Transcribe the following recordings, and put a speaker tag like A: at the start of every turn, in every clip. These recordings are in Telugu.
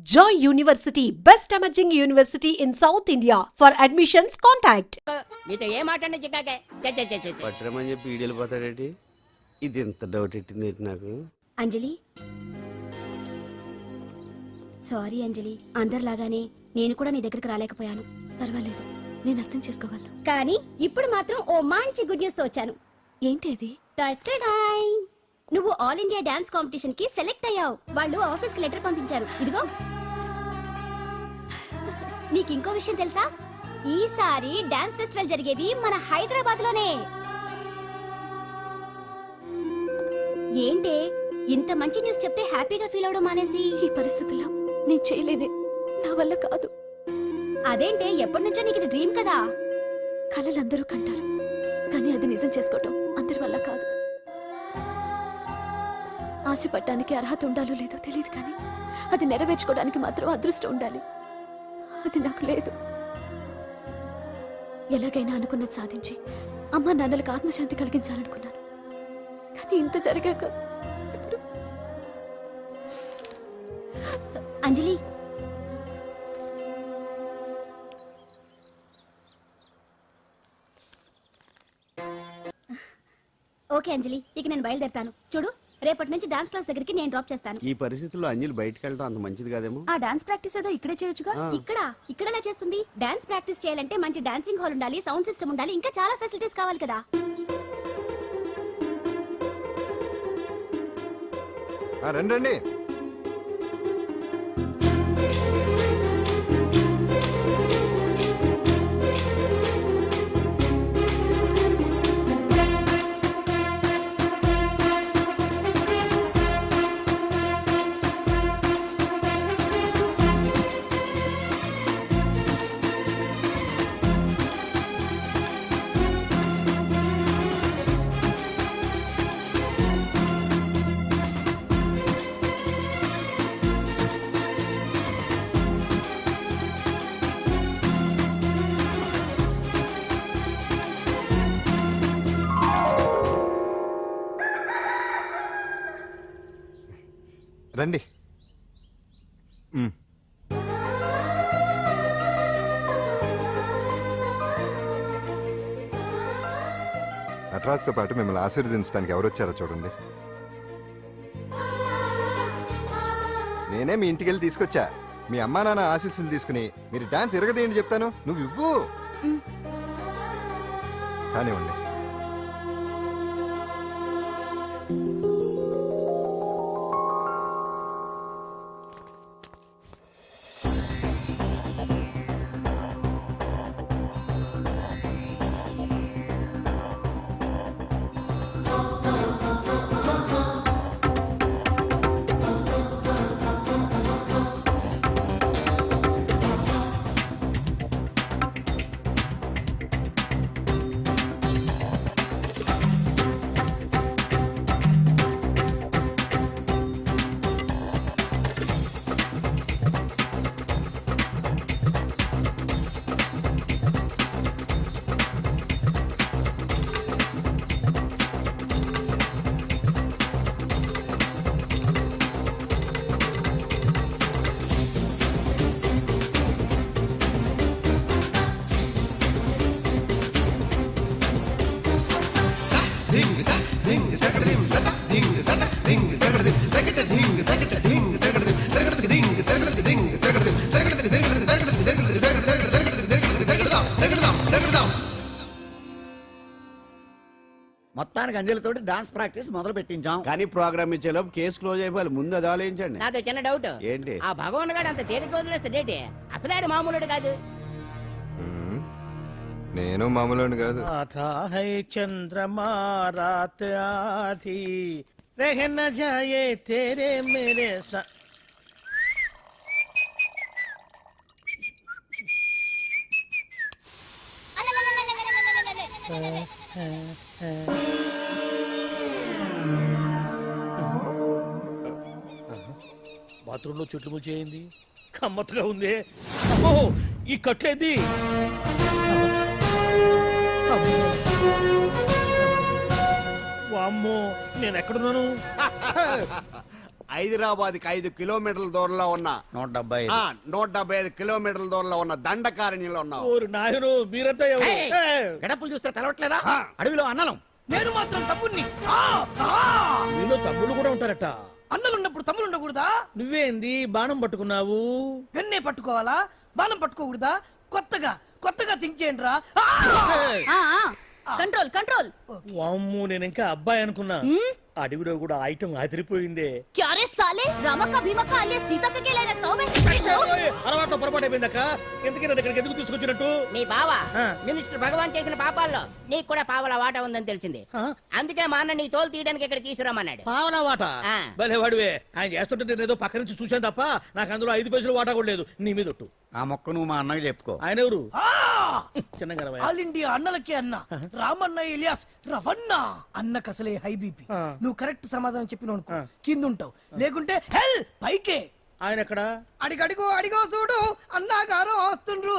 A: Joy University, best emerging university in South India. For admissions, contact.
B: నీతో ఏ మాట్లాడినా చిక్కాకే
C: పట్టరమని చెప్పి వీడియోలు పోతాడేటి ఇది ఎంత డౌట్ ఎట్టింది ఏంటి నాకు.
D: అంజలి సారీ అంజలి, అందరిలాగానే నేను కూడా నీ దగ్గరికి రాలేకపోయాను.
E: పర్వాలేదు, నేను అర్థం చేసుకోగలను.
D: కానీ ఇప్పుడు మాత్రం ఓ మంచి గుడ్ న్యూస్ తో వచ్చాను.
E: ఏంటి అది?
D: టటడాయ్! నువ్వు ఆల్ ఇండియా డాన్స్ కాంపిటీషన్ కి సెలెక్ట్ అయ్యావు. వాళ్ళు ఆఫీస్ కి లెటర్ పంపించారు. ఇదిగో. నీకు ఇంకో విషయం తెలుసా? ఈసారి డాన్స్ ఫెస్టివల్ జరిగేది మన హైదరాబాద్ లోనే. ఏంటే ఇంత మంచి న్యూస్ చెప్తే హ్యాపీగా ఫీల్ అవడం మానేసి?
E: ఈ పరిస్థితుల్లో నేను చేయలేనే, నా వల్ల కాదు.
D: అదేంటే, ఎప్పటి నుంచో నీకు ఇది డ్రీమ్ కదా?
E: కలలందరూ కంటారు, కానీ అది నిజం చేసుకోవటం అందరి వల్ల కాదు. ఆశపడటానికి అర్హత ఉండాలో లేదో తెలియదు, కానీ అది నెరవేర్చుకోవడానికి మాత్రం అదృష్టం ఉండాలి. అది నాకు లేదు. ఎలాగైనా అనుకున్నది సాధించి అమ్మా నాన్నలకు ఆత్మశాంతి కలిగించాలనుకున్నాను, కానీ ఇంత జరిగాక ఇప్పుడు
D: అంజలి, ఓకే అంజలి, ఇక నేను బయలుదేరుతాను. చూడు, రేపటి నుంచి డాన్స్ క్లాస్ దగ్గరికి నేను డ్రాప్ చేస్తాను.
C: ఈ పరిస్థితుల్లో అంజలి బయటకు వెళ్ళడం అంత మంచిది కాదేమో.
D: ఆ డాన్స్ ప్రాక్టీస్ ఏదో ఇక్కడే చేయొచ్చుగా. ఇక్కడ ఎలా చేస్తుంది? డాన్స్ ప్రాక్టీస్ చేయాలంటే మంచి డాన్సింగ్ హాల్ ఉండాలి, సౌండ్ సిస్టమ్ ఉండాలి, ఇంకా చాలా ఫెసిలిటీస్ కావాలి కదా.
F: రండి. నటరాజ్తో పాటు మిమ్మల్ని ఆశీర్వదించడానికి ఎవరు వచ్చారో చూడండి. నేనే మీ ఇంటికి వెళ్ళి తీసుకొచ్చా. మీ అమ్మా నాన్న ఆశీస్సులు తీసుకుని మీరు డాన్స్ ఎరగదేంటి చెప్తాను. నువ్వు ఇవ్వు. కానివ్వండి.
B: మొత్తానికి అంజలితో డాన్స్ ప్రాక్టీస్ మొదలు పెట్టించాం.
C: కానీ ప్రోగ్రామ్ ఇచ్చేలోపు కేసు క్లోజ్ అయిపోవాలి. ముందు అది ఆలోచించండి.
B: నాతో చిన్న డౌట్
C: ఏంటి?
B: ఆ భగవాన్ గారు అంత తేలిక వదిలేస్తాడేటి? అసలు ఆడు మామూలుడు కాదు.
F: నేను మామూలు కాదు.
G: చంద్రమా రాత్ ఆధీ రह न जाए तेरे मेरे బాత్రూంలో చెట్లు ముల్చేయింది. కమ్మత్తుగా ఉంది. అమ్మో, ఈ కట్లేంది? వామ్మో, నేను ఎక్కడున్నాను?
C: హైదరాబాద్కి 5 కిలోమీటర్ల దూరంలో ఉన్న 175 కిలోమీటర్ల దూరంలో ఉన్న దండకారణ్యంలో ఉన్నావు.
G: ఓరు నాయను మీరంతా ఎవరు? ఏయ్!
B: గడపలు చూస్తే తెలవట్లేదా అడవిలో అన్నలం.
H: నేను మాత్రం తమ్ముణ్ణి.
G: మీలో తమ్ముళ్ళు కూడా ఉంటారట.
H: అన్నలున్నప్పుడు తమ్ముడు ఉండకూడదా?
G: నువ్వేంది బాణం పట్టుకున్నావు?
H: వెన్నే పట్టుకోవాలా, బాణం పట్టుకోకూడదా? కొత్తగా థింక్ చేయండి రా.
E: Control control.
G: వామ్మో నేను ఇంకా అబ్బాయి అనుకున్నా. అడవిలో కూడా ఐటమ్ అదిరిపోయిందే.
E: క్యారే సాలే రమక భీమక అలియా సీతక్క లేనా సౌమే.
G: అలవాటు పొరపాటు అయిపోయిందక్క. ఎందుకు నన్ను ఇక్కడికి ఎందుకు తీసుకొచ్చినట్టు?
B: మీ బావ మినిస్టర్ భగవాన్ చేసిన పాపాల్లో నీకు కూడా పావల వాటా ఉందని తెలిసింది. అందుకే మా అన్న నీ తోలు తీయడానికి ఇక్కడ తీసుకురామన్నాడు.
G: పావనా వాట
B: ఆ.
G: భలే వాడివే. ఆయన చేస్తుంటే నేను ఏదో పక్క నుంచి చూశాను తప్ప నాకు అందులో 5 పైసలు వాటా కూడా లేదు. నీ మీద ఒట్టు.
C: ఆ మొక్క నువ్వు మా అన్నకి చెప్పుకో.
G: ఆయన ఎవరు? చిన్నగా
H: ఆల్ ఇండియా అన్నలకే అన్న రామన్న ఇలియాస్ రవన్న. అన్నకు అసలే హై బీపీ. నువ్వు కరెక్ట్ సమాధానం చెప్పిన కింద ఉంటావు, లేకుంటే హెల్ పైకే.
G: ఆయన ఎక్కడ?
H: అడిగో చూడు అన్నగారు వస్తుండ్రు.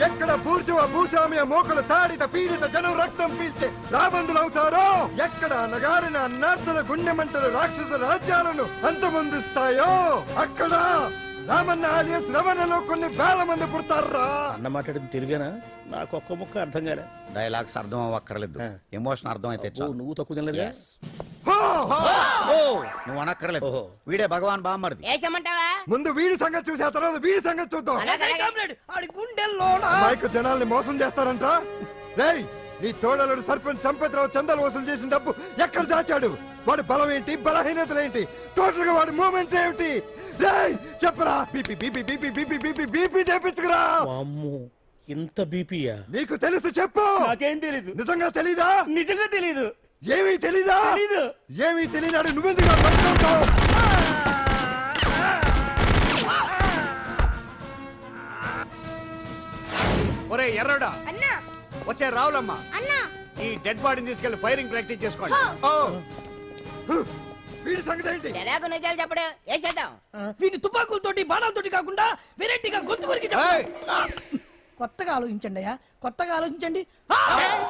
F: ఎక్కడ బూర్జువ భూస్వామ్య మోకలు తాడిత పీడిత జనం రక్తం పీల్చే రాబందులవుతారో, ఎక్కడ నగారిన అన్నార్థుల గుండె మంటలు రాక్షస రాజ్యాలను అంతమొందిస్తాయో, అక్కడ రామన్న ఆలియస్ రవణలో కొన్ని వేల మంది పుడతారా.
G: అన్న మాట్లాడింది తెలుగేనా? నాకు ఒక్క ముక్క అర్థం కాలే.
C: డైలాగ్స్ అర్థం అవ్వక్కర్లేదు, ఎమోషన్ అర్థం అయితే చాలు.
G: నువ్వు తక్కువ తినలేదు.
C: నువ్వు అనక్కర్లేదు. వీడే భగవాన్ బామ్మర్ది.
B: వేసమంటావా?
F: ముందు వీడి సంగతి చూసి ఆ తర్వాత వీడి సంగతి చూద్దాం.
H: ఆడి గుండెల్లోన
F: మైకు జనాల్ని మోసం చేస్తారంట. రేయ్, నీ తోడలుడు సర్పంచ్ సంపత్రావు చందాలు వసూలు చేసిన డబ్బు ఎక్కడ దాచాడు? వాడి బలం ఏంటి, బలహీనతలు ఏంటి, టోటల్ గా వాడి మూమెంట్స్ ఏమిటి? రేయ్ చెప్పరా. BP BP BP BP BP BP చేపించుకురా.
G: అమ్మో ఇంత బీపీయా?
F: నీకు తెలుసు చెప్పు.
G: నాకేం తెలీదు.
F: నిజంగా తెలీదా?
G: నిజంగా తెలీదు.
F: ఏమీ తెలీదా?
G: తెలీదు.
F: ఏమీ తెలియనాడు నువ్వెందుకు పట్టుకుంటావు?
C: ఒరే ఎర్రడా వచ్చే రావులమ్మ, ఈ డెడ్ బాడీని తీసుకెళ్లి ఫైరింగ్ ప్రాక్టీస్ చేసుకోండి.
F: వీడి సంగతి ఏంటి?
B: ఎలాగో నిజాలు చెప్పడు వేసేద్దాం.
H: వీని తుపాకులతోటి బాణాలతోటి కాకుండా వెరైటీగా గొంతు వరకు కొత్తగా ఆలోచించండి అయ్యా, కొత్తగా ఆలోచించండి.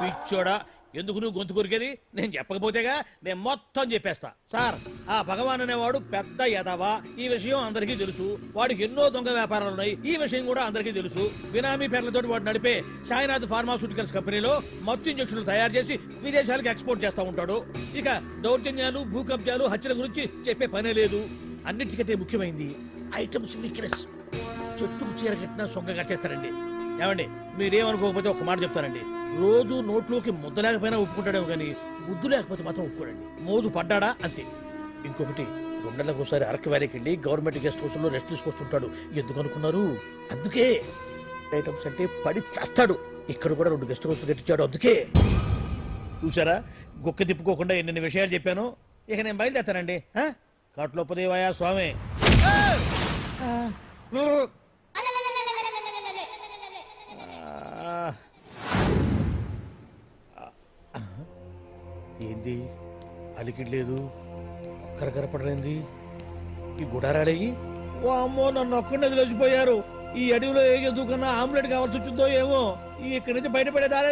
G: పిచ్చోడా, ఎందుకు నువ్వు గొంతు కొరికేది? నేను చెప్పకపోతేగా నేను మొత్తం చెప్పేస్తా. సార్, ఆ భగవాన్ అనేవాడు పెద్ద యదవ. ఈ విషయం అందరికీ తెలుసు. వాడికి ఎన్నో దొంగ వ్యాపారాలు ఉన్నాయి. ఈ విషయం కూడా అందరికీ తెలుసు. బినామీ పేర్లతో వాడు నడిపే సాయినాథ్ ఫార్మాస్యూటికల్స్ కంపెనీలో మత్తు ఇంజక్షన్లు తయారు చేసి విదేశాలకు ఎక్స్పోర్ట్ చేస్తా ఉంటాడు. ఇక దౌర్జన్యాలు, భూ కబ్జాలు, హత్యల గురించి చెప్పే పనే లేదు. అన్నిటికంటే ముఖ్యమైనది ఐటమ్స్ వీక్నెస్. చెట్టుకు చీర కట్టినా సొంగ కట్టేస్తారండి. ఏమండి, మీరేమనుకోకపోతే ఒక మాట చెప్తానండి. రోజు నోట్లోకి ముద్ద లేకపోయినా ఒప్పుకుంటాడేమో కానీ ముద్దు లేకపోతే మాత్రం ఒప్పుకోడండి. మోజు పడ్డాడా అంతే. ఇంకొకటి, 2 నెలలకు ఒకసారి అరకు వ్యాలీకి వెళ్ళి గవర్నమెంట్ గెస్ట్ హౌస్ లో రెస్ట్ తీసుకొస్తుంటాడు. ఎందుకు అనుకున్నారు? అందుకే. ఐటమ్స్ అంటే పడి చేస్తాడు. ఇక్కడ కూడా 2 గెస్ట్ హౌస్ కట్టించాడు. అందుకే. చూసారా, గుక్క తిప్పుకోకుండా ఎన్ని విషయాలు చెప్పాను. ఇక నేను బయలుదేరుతానండి. కాట్లోపదేవాయా స్వామి. ఏంది అలికిడ్ లేదు, కరకరపడలేంది. ఈ గుడారాడయ్యి ఓ అమ్మో నన్ను ఒక్కడిని వదిలేసిపోయారు. ఈ అడవిలో ఏ జంతువు కన్నా ఆమ్లెట్ కావాల్సి వచ్చిందో ఏమో. ఇక్కడి నుంచి బయటపడేదారే.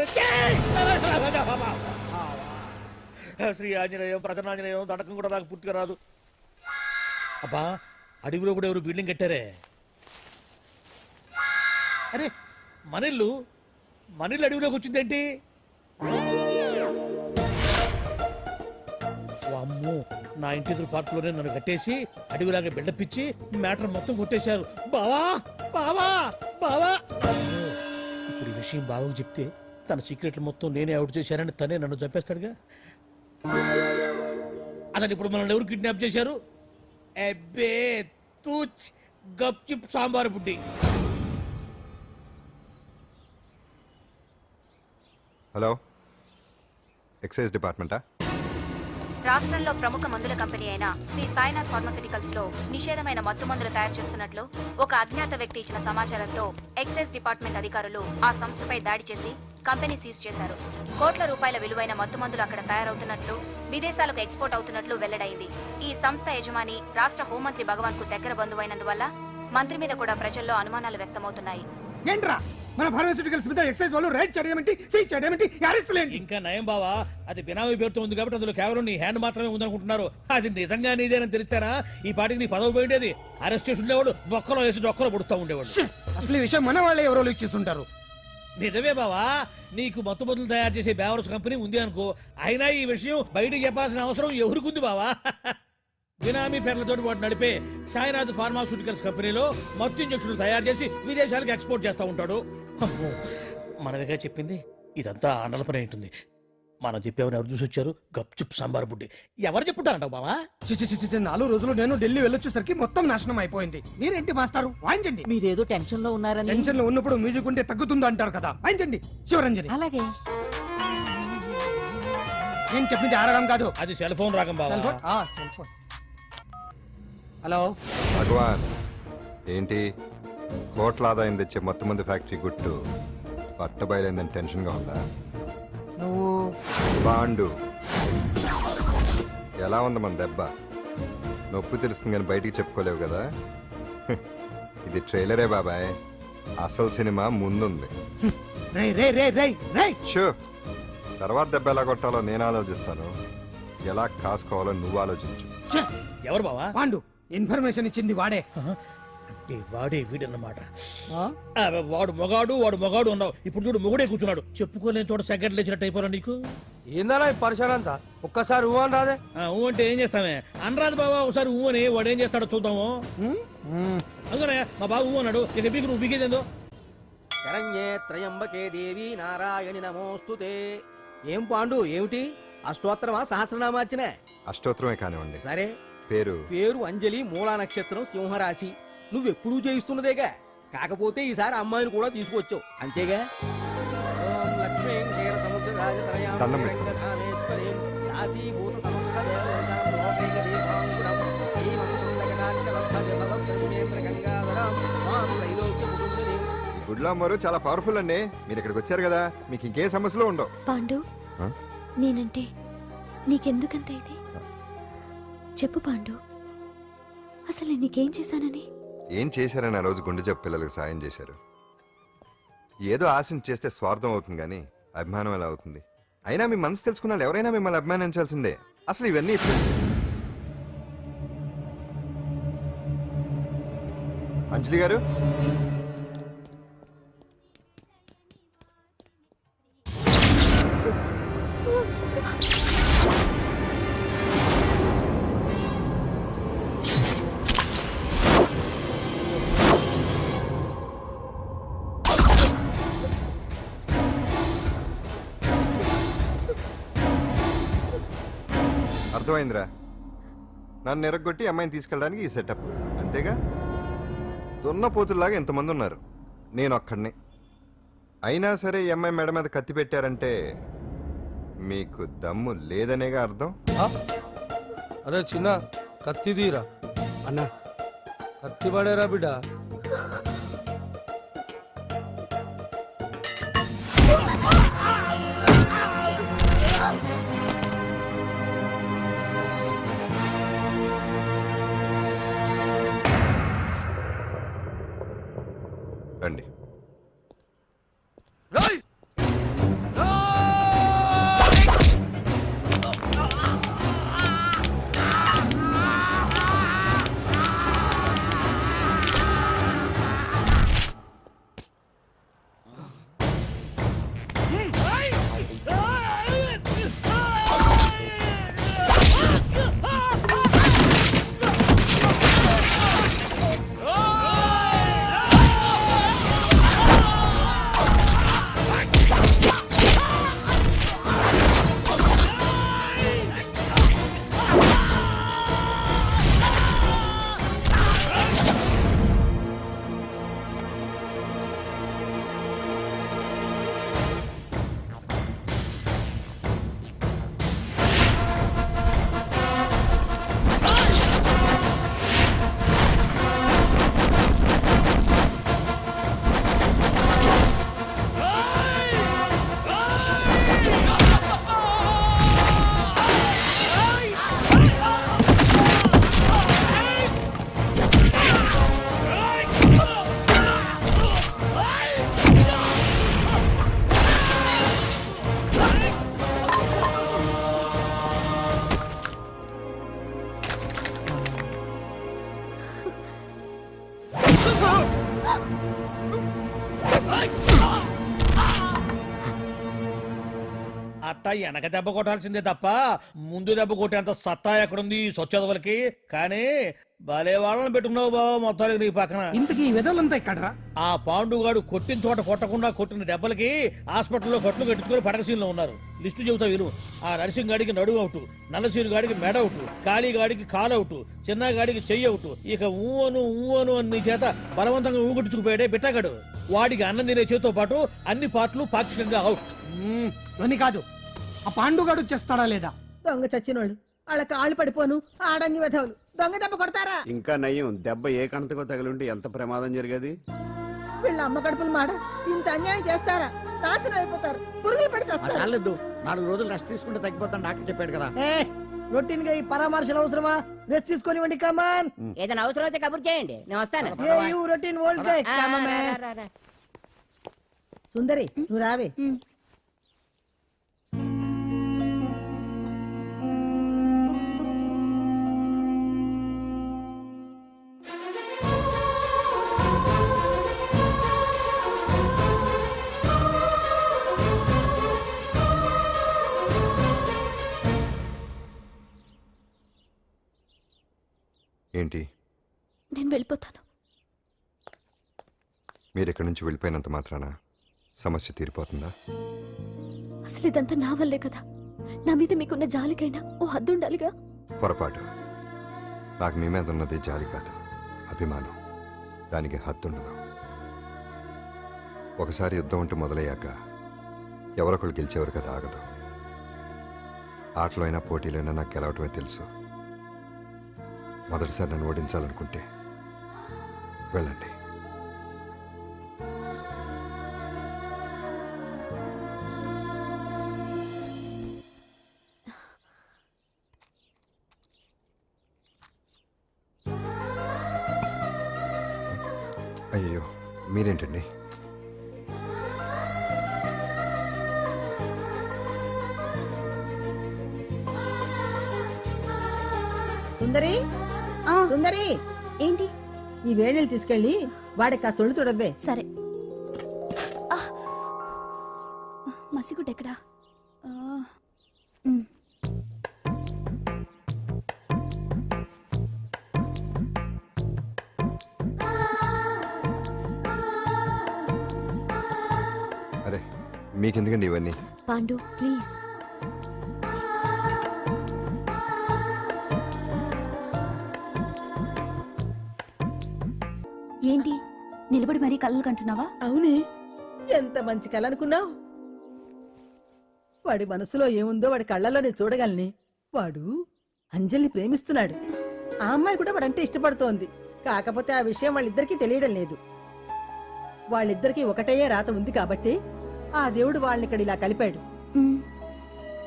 G: శ్రీ ఆంజనేయం, ప్రసన్నాంజనేయం, దడకం కూడా నాకు పూర్తిగా రాదు. అబ్బా, అడవిలో కూడా ఎవరు బిల్డింగ్ కట్టారే. అరే, మనిల్లు అడవిలోకి వచ్చిందేంటి? అమ్మో, నా ఇంటి ఎదురు పార్కులోనే నన్ను కట్టేసి అడవిలాగా బిల్డపిచ్చి మ్యాటర్ మొత్తం కొట్టేశారు. బావా బావా బావా. ఇప్పుడు ఈ విషయం బావకు చెప్తే తన సీక్రెట్లు మొత్తం నేనే అవుట్ చేశానని తనే నన్ను చంపేస్తాడుగా. అసలు ఇప్పుడు మనల్ని ఎవరు కిడ్నాప్ చేశారు? అబ్బే తూచ్ గప్ చిప్ సాంబార్ బుడ్డి.
F: హలో, ఎక్సైజ్ డిపార్ట్మెంటా?
E: రాష్ట్రంలో ప్రముఖ మందుల కంపెనీ అయిన శ్రీ సాయినాథ్ ఫార్మాస్యూటికల్స్ లో నిషేధమైన మత్తు మందులు తయారు చేస్తున్నట్లు ఒక అజ్ఞాత వ్యక్తి ఇచ్చిన సమాచారంతో ఎక్సైజ్ డిపార్ట్మెంట్ అధికారులు ఆ సంస్థపై దాడి చేసి కంపెనీ సీజ్ చేశారు. కోట్ల రూపాయల విలువైన మత్తు మందులు అక్కడ తయారవుతున్నట్లు, విదేశాలకు ఎక్స్పోర్ట్ అవుతున్నట్లు వెల్లడైంది. ఈ సంస్థ యజమాని రాష్ట్ర హోంమంత్రి భగవాన్ కు దగ్గర బంధువైనందువల్ల మంత్రి మీద కూడా ప్రజల్లో అనుమానాలు వ్యక్తమవుతున్నాయి.
I: ఏంట్రా మన ఫార్మాస్యూటికల్స్ మీద ఎక్సైజ్ వాళ్ళు రైడ్ చేయడం ఏంటి సీజ్ చేయడం ఏంటి అరెస్ట్ ఏంటి?
G: ఇంకా నయం బావా, అది బినామీ పేరుతో ఉంది కాబట్టి అందులో కేవలం నీ హ్యాండ్ మాత్రమే ఉందనుకుంటున్నారు. అది నిజంగా నీదేనని తెలిస్తారా ఈ పాటికి నీ పదవి పోయిండేది. అరెస్ట్ చేసి ఉండేవాడు, బొక్కలో వేసి డొక్కలో పుడుతూ ఉండేవాడు.
I: అసలు ఈ విషయం మన వాళ్ళే ఎవరో లీక్ చేస్తుంటారు.
G: నిజమే బావా, నీకు మత్తు మందులు తయారు చేసే బేవర్స్ కంపెనీ ఉంది అనుకో, అయినా ఈ విషయం బయటకు చెప్పాల్సిన అవసరం ఎవరికుంది బావా? బినామీ పేర్లతో వాడు నడిపే సాయినాథ్ ఫార్మాస్యూటికల్స్ కంపెనీలో మత్తు ఇంజక్షన్లు తయారు చేసి విదేశాలకు ఎక్స్పోర్ట్ చేస్తూ ఉంటాడు. అమ్మో, మనమేగా చెప్పింది, ఇదంతా ఆండల పని ఉంటుంది. మనం చెప్పేవని ఎవరు చూసి వచ్చారు? గప్చుప్ సాంబార్ బుడ్డి. ఎవరు చెప్పుంటారంటావు బావా?
I: చిచి 4 రోజులు నేను ఢిల్లీ వెళ్ళొచ్చేసరికి మొత్తం నాశనం అయిపోయింది. మీరేంటి మాస్టారు వాయించండి.
J: మీరేదో టెన్షన్ లో ఉన్నారని.
I: టెన్షన్ లో ఉన్నప్పుడు మ్యూజిక్ ఉంటే తగ్గుతుంది అంటారు కదా, వాయించండి శివరంజని.
J: అలాగే.
I: నేను చెప్పింది ఆ రాగం కాదు.
G: అది సెల్ ఫోన్ రాగం బావా.
I: Cell phone? Cell phone. Hello
F: భగవాన్, ఏంటి కోట్ల ఆదాయం తెచ్చే మొత్తం మంది ఫ్యాక్టరీ గుట్టు పట్టబయలైందని టెన్షన్గా ఉందా?
I: నువ్వు
F: బాండు ఎలా ఉంది మన దెబ్బ? నొప్పి తెలుస్తుంది కానీ బయటికి చెప్పుకోలేవు కదా. ఇది ట్రైలరే బాబాయ్, అసలు సినిమా ముందుంది.
I: రే రే రే రే రే
F: షో, తర్వాత దెబ్బ ఎలా కొట్టాలో నేను ఆలోచిస్తాను, ఎలా కాసుకోవాలో నువ్వు ఆలోచించు.
I: ఛే!
G: ఎవరు బావా?
I: పాండు ఇన్ఫర్మేషన్ ఇచ్చింది వాడే.
G: అంటే వాడే వీడన్నమాట. వాడు మొగాడు అన్నావు, ఇప్పుడు చూడు మొగుడే కూర్చున్నాడు. చెప్పుకోలేని చోట సెకండ్ లేచినట్టు అయిపోరా నీకు.
H: ఏందన్నా ఈ పరిశాన్ అంతా? ఒక్కసారి ఊ అని రాదే.
G: ఊ అంటే ఏం చేస్తామే? అనరాదు బాబా, ఒకసారి ఊ అని. వాడు ఏం చేస్తాడో చూద్దాము. అందుకనే మా బాబు ఊ అన్నాడు, ఇక బీకి నువ్వు బీకేదేందో.
H: శరణ్యే త్రయంబకే దేవి నారాయణి నమోస్తుతే. ఏం పాండు, ఏమిటి అష్టోత్తరమా సహస్రనామార్చనే?
F: అష్టోత్తరమే కానివ్వండి.
H: సరే,
F: పేరు
H: పేరు అంజలి, మూలా నక్షత్రం, సింహరాశి. నువ్వెప్పుడూ చేయిస్తున్నదేగా, కాకపోతే ఈసారి అమ్మాయిని కూడా తీసుకొచ్చావు అంతేగా. ఓం లక్ష్మీం క్షీరసముద్రరాజతనయాం
F: దండం పెట్టు.
H: శ్రీరంగధామేశ్వరీం దాసీభూత సమస్త దేవతాం లోకైక దీపాంకురం శ్రీమం గంగాధరం మాం త్రైలోక్య ముకుందరీం.
F: ఈ గుడ్లో అమ్మరు చాలా పవర్ఫుల్ అండి. మీరు ఇక్కడికి వచ్చారు కదా, మీకు ఇంకే సమస్యలు ఉండవు.
D: పాండు,
F: ఆ?
D: నేనంటే నీకెందుకంత ఇది? చెప్పు పాండు, అసలు నీకేం చేశానని?
F: ఏం చేశారని ఆ రోజు గుండె జబ్బు పిల్లలకు సాయం చేశారు. ఏదో ఆశించి చేస్తే స్వార్థం అవుతుంది కానీ అభిమానం ఎలా అవుతుంది? అయినా మీ మనసు తెలుసుకున్న వాళ్ళు ఎవరైనా మిమ్మల్ని అభిమానించాల్సిందే. అసలు ఇవన్నీ ఇప్పుడు అంజలి గారు, అర్థమైందిరా. నన్ను ఎరగొట్టి అమ్మాయిని తీసుకెళ్ళడానికి ఈ సెటప్ అంతేగా. దున్నపోతుల్లాగా ఎంతమంది ఉన్నారు, నేను ఒక్కడిని. అయినా సరే ఈ అమ్మాయి మెడ మీద కత్తి పెట్టారంటే మీకు దమ్ము లేదనేగా అర్థం.
H: అరే చిన్న కత్తి తీరా
I: అన్నా.
H: కత్తి పడేరా బిడ్డ.
F: రండి.
G: అట్ట వెనక దెబ్బ కొట్టాల్సిందే తప్ప ముందు దెబ్బ కొట్టేంత సత్తా ఎక్కడుంది ఈ సొచ్చదవలకి. కానీ భలే వాళ్ళని పెట్టుకున్నావు బాబా మొత్తానికి నీ పక్కన.
I: ఇంతకీ ఈ విధవులంతా ఇక్కడరా?
G: ఆ పాండుగాడు కొట్టిన చోట కొట్టకుండా కొట్టిన దెబ్బలకి హాస్పిటల్లో కట్లు కట్టుకుని పడకసీన్లో ఉన్నారు. లిస్టు చెబుతా విను. ఆ నరసింహ గాడికి నడువు అవుట్, నల్లసీను గాడికి మెడ అవుట్, కాళీ గాడికి కాలు అవుట్, చిన్న గాడికి చెయ్యి అవుట్. ఇక ఊవను అని నీ చేత బలవంతంగా ఊగొట్టుకుపోయాడే బిట్టగాడు. వాడికి అన్నం తినే చేతితో పాటు అన్ని పార్ట్లు పాక్షికంగా అవుట్.
I: అని కాదు, ఆ పాండుగాడు వచ్చేస్తాడా లేదా?
J: దొంగ చచ్చినోళ్ళు వాళ్ళ కాళ్ళు పడిపోను ఆడంగి వెధవులు దొంగ దెబ్బ కొడతారా?
C: ఇంకా నయ్యం, దెబ్బ ఏ కణతకో తగిలింటే ఎంత ప్రమాదం జరిగేది.
J: వీళ్ళ అమ్మ కడుపులు మాడ ఇంత అన్యాయం చేస్తారా? నాశనం అయిపోతారు, పురుగులు పడి చేస్తారు.
B: 4 రోజులు రెస్ట్ తీసుకుంటే తగ్గిపోతాను డాక్టర్ చెప్పాడు కదా.
J: రొటీన్ గా ఈ పరామర్శలు అవసరమా? రెస్ట్ తీసుకొని కమాన్.
B: ఏదైనా అవసరం అయితే కబుర్ చేయండి, నేను వస్తాను.
J: Routine old guy. సుందరి నువ్వు రావే.
F: ఏంటి?
D: నేను వెళ్ళిపోతాను.
F: మీరు ఇక్కడి నుంచి వెళ్ళిపోయినంత మాత్రాన సమస్య తీరిపోతుందా?
D: అసలు ఇదంతా నా వల్లే కదా. నా మీద మీకున్న జాలికైనా ఓ హద్దు ఉండాలిగా.
F: పొరపాటు. నాకు మీ మీద ఉన్నది జాలి కాదు, అభిమానం. దానికి హద్దుండదు. ఒకసారి యుద్ధం అంటూ మొదలయ్యాక ఎవరొకరు గెలిచేవారు కదా ఆగదు. ఆటలో అయినా పోటీలైనా నాకు గెలవటమే తెలుసు. మొదటిసారి నన్ను ఓడించాలనుకుంటే వెళ్ళండి. అయ్యో మీరేంటండి?
J: సుందరి సుందరి,
D: ఏంటి?
J: ఈ వేణీళ్ళు తీసుకెళ్ళి వాడికి కాస్త ఒళ్ళు చూడబ్బే.
D: సరే. మసిగుడ్డ ఎక్కడా?
F: అరే మీకెందుకండి ఇవన్నీ?
D: పాండు ప్లీజ్. ఏంటి నిలబడి మరీ కళ్ళలు కంటున్నావా?
J: అవునే, ఎంత మంచి కళ అనుకున్నావు. వాడి మనసులో ఏముందో వాడి కళ్ళలోనే చూడగలని. వాడు అంజలిని ప్రేమిస్తున్నాడు. ఆ అమ్మాయి కూడా వాడంటే ఇష్టపడుతోంది. కాకపోతే ఆ విషయం వాళ్ళిద్దరికీ తెలియడం లేదు. వాళ్ళిద్దరికీ ఒకటయ్యే రాత ఉంది కాబట్టి ఆ దేవుడు వాళ్ళని ఇక్కడ ఇలా కలిపాడు.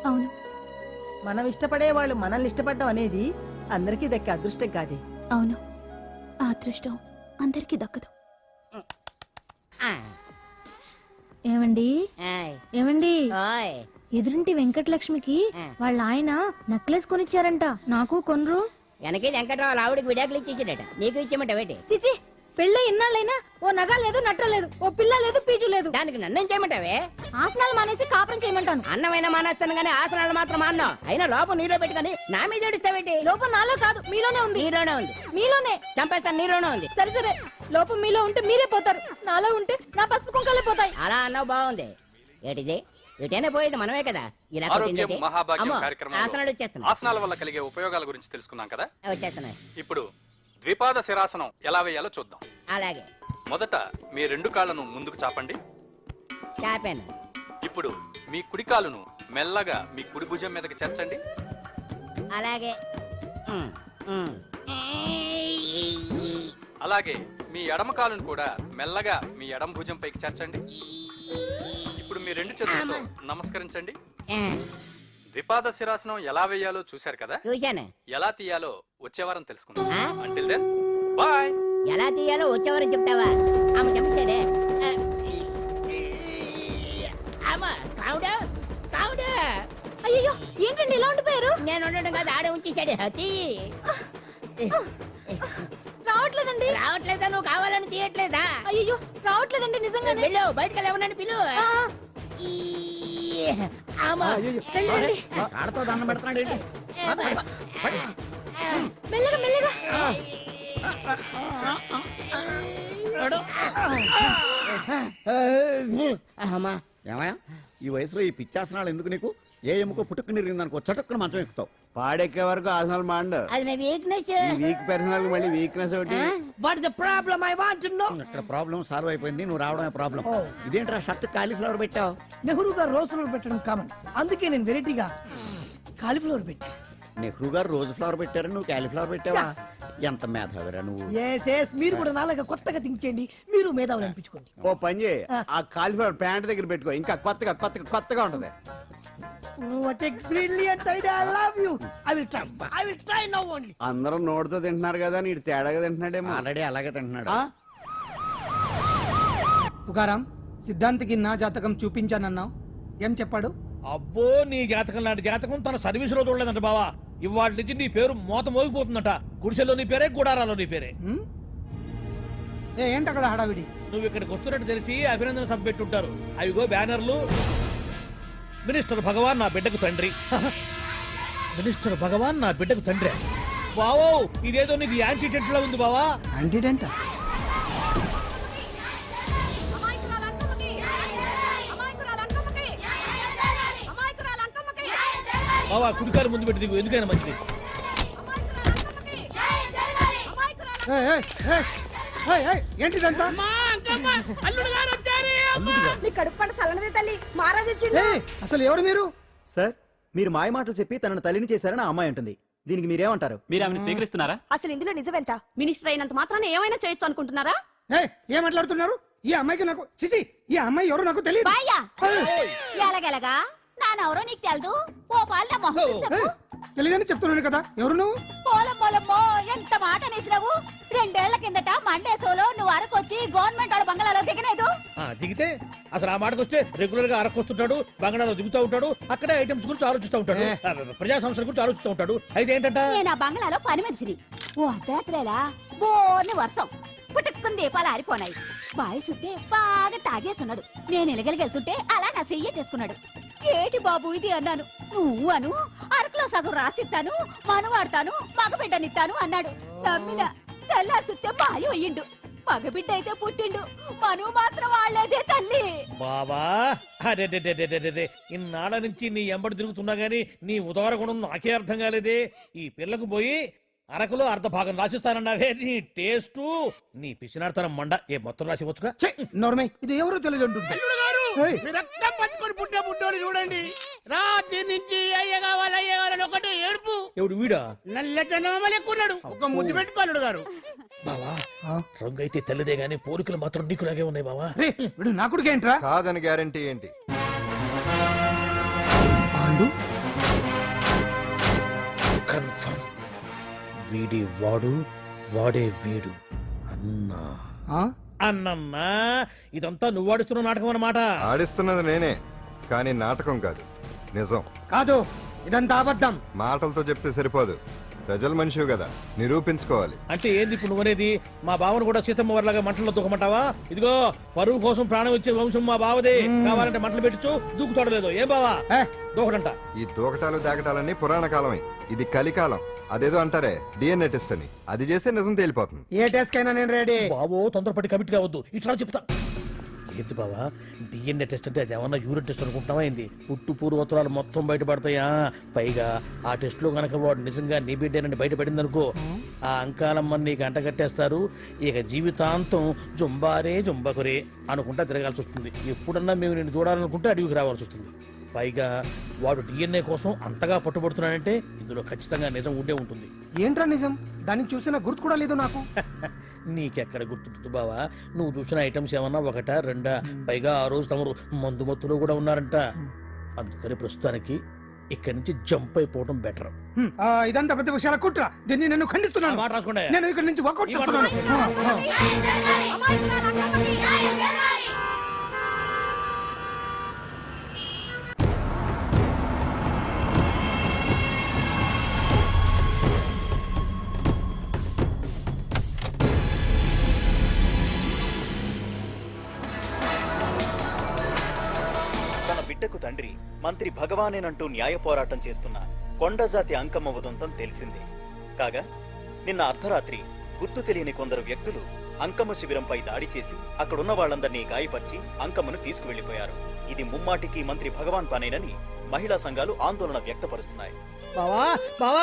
D: అవును,
J: మనం ఇష్టపడే వాళ్ళు మనల్ని ఇష్టపడడం అనేది అందరికీ దక్కే అదృష్టం కాదే.
D: అవును, ఆ అదృష్టం అందరికీ దక్కదు. ఏమండి ఏమండి, ఎదురింటి వెంకటలక్ష్మికి వాళ్ళ ఆయన నెక్లెస్ కొనిచ్చారంట. నాకు కొనరు?
B: వెనకే వెంకట్రావు ఆవిడకి విడాకులు ఇచ్చేసాడట, నీకు ఇచ్చేమంట వేటి?
D: చిచి, పెళ్ళ ఇన్నాళ్ళైనా ఓ నగ లేదు, నట్ట లేదు, ఓ పిల్ల లేదు, పీచు లేదు.
B: దానికి నన్నేం చేయమంటావే?
D: ఆసనాలు మానేసి కాపురం చేయమంటాను.
B: అన్నమైనా మానేస్తాను గానీ ఆసనాలు మాత్రం మాన్నా. అయినా లోపం నీలో పెట్టుకొని నా మీద ఏడుస్తావేటి?
D: లోపం నాలో కాదు, మీలోనే ఉంది.
B: నీలోనే ఉంది.
D: మీలోనే
B: చంపేస్తాను, నీలోనే ఉంది.
D: సరే సరే, లోపం మీలో ఉంటే మీరే పోతారు, నాలో ఉంటే నా పసుపు కుంకలే పోతాయి.
B: అలా అన్నావు, బాగుంది. ఏటిది? ఎటైనా పోయేది మనమే కదా. ఇలా
K: ఆరోగ్యం మహాభాగ్యం
B: అమ్మో,
K: కార్యక్రమంలో
B: ఆసనాలు వచ్చేస్తున్నాయి.
K: ఆసనాల వల్ల కలిగే ఉపయోగాల గురించి తెలుసుకున్నాం కదా.
B: వచ్చేస్తున్నాయి.
K: ఇప్పుడు ద్విపాద శిరాసనం ఎలా వేయాలో చూద్దాం.
B: అలాగే
K: మొదట మీ 2 కాళ్ళను ముందుకు చాపండి.
B: చాపాను.
K: ఇప్పుడు మీ కుడి కాలును మెల్లగా మీ కుడి భుజం మీదకి చేర్చండి.
B: అలాగే
K: అలాగే మీ ఎడమ కాలును కూడా మెల్లగా మీ ఎడమ భుజం పైకి చేర్చండి. ఇప్పుడు మీ 2 చేతులతో నమస్కరించండి. ద్విపాద శిరాసనం ఎలా వేయాలో చూశారు కదా.
B: చూశాను.
K: ఎలా తీయాలో వచ్చే వారం తెలుసుకుందాం. Until then bye.
B: ఎలా తీయాలో వచ్చేవారు చెప్తావా? ఆమె చంపేశాడే. కావుడా కావుడా.
D: అయ్యో, ఏంటండి ఇలా ఉండిపోయారు?
B: నేను ఉండడం కాదు, ఆడే ఉంచేశాడు.
D: రావట్లేదండి.
B: రావట్లేదా? నువ్వు కావాలని తీయట్లేదా?
D: అయ్యో రావట్లేదండి నిజంగానే.
B: వెళ్ళు, బయటకు వెళ్ళమని పిలు.
D: ఆ,
B: ఈ, ఆమా.
D: వెళ్ళండి.
G: ఆడతో దండం పెడుతున్నాడు ఏంటి?
D: మెల్లగా మెల్లగా.
B: అమ్మా.
C: ఏమయ్యా ఈ వయసులో ఈ పిచ్చాసనాలు ఎందుకు నీకు? ఏ ఎముకో పుట్టుకుని నిరిగిందనుకో చటుక్కున మంచం ఎక్కుతావు. పాడెక్కే వరకు ఆసనాలు మాండు.
B: అది నా వీక్నెస్.
C: వీక్ పర్సనల్ మళ్ళీ వీక్నెస్ ఒకటి.
B: What is the problem? I want to know.
C: ఇక్కడ ప్రాబ్లం సాల్వ్ అయిపోయింది, నువ్వు రావడమే ప్రాబ్లం. ఇదేంట్రా షర్ట్ కాలీఫ్లవర్ పెట్టావు?
I: నెహ్రూ గారు రోజ్ ఫ్లవర్ పెట్టడం కామన్, అందుకే నేను వెరైటీగా కాలీఫ్లవర్ పెట్టా.
C: నెహ్రూ గారు రోజు ఫ్లవర్ పెట్టారు, నువ్వు కాలీఫ్లవర్ పెట్టావా? ఎంత మేధావిరా నువ్వు.
I: మీరు కూడా నాలాగా కొత్తగా థింక్ చేయండి, మీరు మేధావులు అనిపించుకోండి.
C: ఓ పని చేయి, ఆ కాలీఫ్లవర్ ప్యాంట్ దగ్గర పెట్టుకో, ఇంకా కొత్తగా ఉంటది.
I: What a brilliant idea. I love you. I will try now only.
C: అందరూ నోటితో తింటున్నారు కదా, నీడు తేడాగా తింటున్నాడేమో. ఆల్రెడీ అలాగే తింటున్నాడు.
I: తుకారాం, సిద్ధాంతికి నా జాతకం చూపించానన్నావు, ఏం చెప్పాడు?
G: అబ్బో, నీ జాతకం లాంటి జాతకం తన సర్వీస్ లో చూడలేదంట బావా. ఇవాళ నుంచి నీ పేరు మోత మోగిపోతుందట. గుడిసెలో నీ పేరే, గుడారాలో నీ పేరే.
I: ఏంటి అక్కడ హడావిడి?
G: నువ్వు ఇక్కడికి వస్తున్నట్టు తెలిసి అభినందన సభ పెట్టుంటారు. అవిగో బ్యానర్లు. మినిస్టర్ భగవాన్ నా బిడ్డకు తండ్రి. మినిస్టర్ భగవాన్ నా బిడ్డకు తండ్రి. బావో, ఇదేదో నీకు యాంటీటెంట్ లా ఉంది బావా.
I: యాంటీడెంట్?
G: బావా, కుడికారు ముందు పెట్టి దిగు, ఎందుకైనా మంచిది.
I: ఏంటిదంతా?
J: నీ కడుపు పంట సల్లనదే తల్లి, మహారాజు వచ్చిండు.
I: అసలు ఎవరు మీరు?
H: సార్, మీరు మాయ మాటలు చెప్పి తనను తల్లిని చేశారని ఆ అమ్మాయి అంటుంది. దీనికి మీరేమంటారు?
K: మీరు ఆమెను స్వీకరిస్తున్నారా?
D: అసలు ఇందులో నిజమేంట? మినిస్టర్ అయినంత మాత్రాన ఏమైనా చేయొచ్చు అనుకుంటున్నారా?
I: ఏం మాట్లాడుతున్నారు? ఈ అమ్మాయికి నాకు చిచి, ఈ అమ్మాయి ఎవరు నాకు తెలియదు.
D: బాయ్యా ఎలాగెలగా నానెవరో నీకు తెలదు. ఓ పాలు నా మొహం చూసి చెప్పు.
I: తెలియదని చెప్తున్నాను కదా, ఎవరు నువ్వు?
D: పోలమ్మో ఎంత మాట అనేసినావు. 2 ఏళ్ల కిందట మండేసోలో నువ్వు అరకొచ్చి గవర్నమెంట్ వాళ్ళ బంగాళాలో దిగలేదు.
G: దిగితే అసలు ఆ మాటకు వస్తే రెగ్యులర్ గా అరకొస్తుంటాడు, బంగాళాలో దిగుతూ ఉంటాడు, అక్కడే ఐటమ్స్ గురించి ఆలోచిస్తూ ఉంటాడు, ప్రజా సంస్థల గురించి ఆలోచిస్తూ ఉంటాడు. అయితే ఏంటంట,
D: నేను ఆ బంగాళాలో పని మనిషిని. ఓ అర్ధరాత్రేలా బోర్ని వర్షం పుట్టుకుని దీపాలు ఆరిపోనాయి. బాయ్ సుట్టే బాగా తాగేస్తున్నాడు. నేను ఎలగలిగెళ్తుంటే అలా నా చెయ్యేసుకున్నాడు. ఏటి బాబు ఇది అన్నాను. నువ్వు అను, అరకులో సగం రాసిస్తాను, మనువాడతాను, మగబిడ్డనిస్తాను అన్నాడు. నమ్మిన తెల్లారి సుట్టే బాయ్ అయ్యిండు. మగబిడ్డ అయితే పుట్టిండు, మనువు మాత్రం వాళ్లేదే తల్లి.
G: బాబా అరే ఇన్నాళ్ళ నుంచి నీ ఎంబడి తిరుగుతున్నా గానీ నీ ఉదార గుణం నాకే అర్థం కాలేదే. ఈ పిల్లకు పోయి అరకులో అర్ధ భాగం రాసిస్తానన్నావే, నీ టేస్టు నీ పిచ్చినాడతనం మండ. ఏ మొత్తం రాసివచ్చుగా.
I: నోర్మై, ఇది ఎవరో తెలియదు అంటుంటే.
B: రక్తం పట్టుకొని పుట్టే పుట్టోడు చూడండి. రాత్రి నుంచి అయ్య కావాలని ఒకటే ఏడుపు.
G: ఎవడు వీడా?
B: నల్లెట్టనోమలు ఎక్కున్నాడు. ఒక ముద్దు పెట్టుకోలేడు గారు.
G: బావా, రంగు అయితే తెల్లదే గానీ పోలికలు మాత్రం నీకులాగే ఉన్నాయి బావా.
I: వీడు నా కొడుకేంట్రా?
F: కాదని గ్యారంటీ ఏంటి?
G: కన్ఫర్మ్ వీడి వాడు, వాడే వీడు. అన్నా అన్నన్నా, ఇదంతా నువ్వు ఆడిస్తున్న నాటకం అన్నమాట.
F: ఆడిస్తున్నది నేనే, కానీ నాటకం కాదు, నిజం.
I: కాదు, ఇదంతా అబద్ధం.
F: మాటలతో చెప్తే సరిపోదు, ప్రజల మనిషివి కదా, నిరూపించుకోవాలి.
G: అంటే ఏంది ఇప్పుడు నువ్వనేది? మా బావను కూడా సీతమ్మ వారిలాగా మంటల్లో దూకమంటావా? ఇదిగో పరువు కోసం ప్రాణం ఇచ్చే వంశం మా బావదే. కావాలంటే మంటలు పెట్టచ్చు, దూకుతాడు లేదు. ఏం బావా దూకడంట?
F: ఈ దూకటాలు దాకటాలన్నీ పురాణ కాలమే, ఇది కలికాలం. అదేదో అంటారే డిఎన్ఏ టెస్ట్ అని, అది చేస్తే నిజం తేలిపోతుంది.
I: ఏ టెస్ట్ కైనా నేను రెడీ.
G: బావో, తొందరపడి కమిట్ కావద్దు, ఇట్లా చెప్తా. ఏంటి బావా, డిఎన్ఏ టెస్ట్ అంటే అది ఏమన్నా యూరిన్ టెస్ట్ అనుకుంటున్నావా ఏంది? పుట్టు పూర్వోత్తరాలు మొత్తం బయటపడతాయా? పైగా ఆ టెస్ట్ లో గనక వాడు నిజంగా నీ బిడ్డేనని బయటపడింది అనుకో, ఆ అంకాలమ్మని నీకు అంటగట్టేస్తారు. ఇక జీవితాంతం జుంబారే జుంబకురే అనుకుంటా తిరగాల్సి వస్తుంది. ఎప్పుడన్నా మేము నేను చూడాలనుకుంటే అడవికి రావాల్సి వస్తుంది. పైగా వాడు డిఎన్ఏ కోసం అంతగా పట్టుబడుతున్నాడంటే ఇందులో ఖచ్చితంగా నిజం ఉండే ఉంటుంది.
I: ఏంట్రా నిజం? దానికి చూసిన గుర్తు కూడా లేదు నాకు.
G: నీకెక్కడ గుర్తుంటుంది బావా? నువ్వు చూసిన ఐటమ్స్ ఏమన్నా ఒకటా రెండా? పైగా ఆ రోజు తమరు మందు మత్తులో కూడా ఉన్నారంట. అందుకని ప్రస్తుతానికి ఇక్కడి నుంచి జంప్ అయిపోవడం బెటర్.
I: ఇదంతా పెద్ద విషయాల కుట్ర, దీన్ని నేను ఖండిస్తున్నాను.
G: మాట రాసుకోండి.
I: నేను ఇక్కడి నుంచి వాకౌట్ చేస్తున్నాను.
L: బిడ్డకు తండ్రి మంత్రి భగవానేనంటూ న్యాయ పోరాటం చేస్తున్న కొండజాతి అంకమ్మ ఉదంతం తెలిసిందే. కాగా నిన్న అర్ధరాత్రి గుర్తు తెలియని కొందరు వ్యక్తులు అంకమ్మ శిబిరంపై దాడి చేసి అక్కడున్న వాళ్ళందరినీ గాయపరిచి అంకమ్మను తీసుకువెళ్లిపోయారు. ఇది ముమ్మాటికి మంత్రి భగవాన్ పనేనని మహిళా సంఘాలు ఆందోళన వ్యక్తపరుస్తున్నాయి.
I: బావా బావా